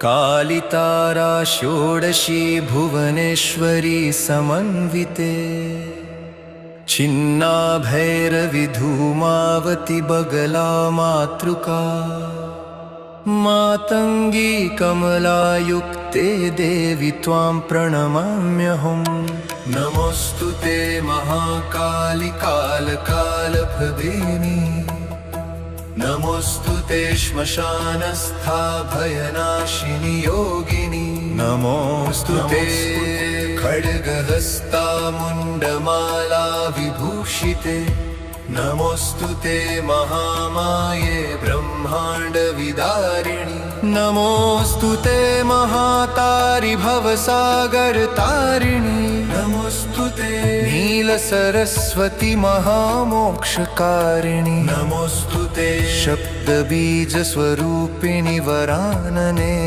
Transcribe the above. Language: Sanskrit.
कालितारा षोडशी भुवनेश्वरी समन्विते छिन्नाभैरवि धूमावती बगला मातृका मातंगी कमलायुक्ते देवी त्वां प्रणमाम्यहम् नमोऽस्तुते महाकाली कालकालप्रदेनी नमोऽस्तुते श्मशानस्था भयनाशिनी योगिनी नमोऽस्तुते खड्गहस्ता मुण्डमाला विभूषिते नमोऽस्तुते महामाये ब्रह्माण्डविदारिणि नमोऽस्तुते महातारि भवसागरतारिणि नमोऽस्तुते नीलसरस्वती महामोक्षकारिणि नमोऽस्तुते शब्दबीजस्वरूपिणि वरानने।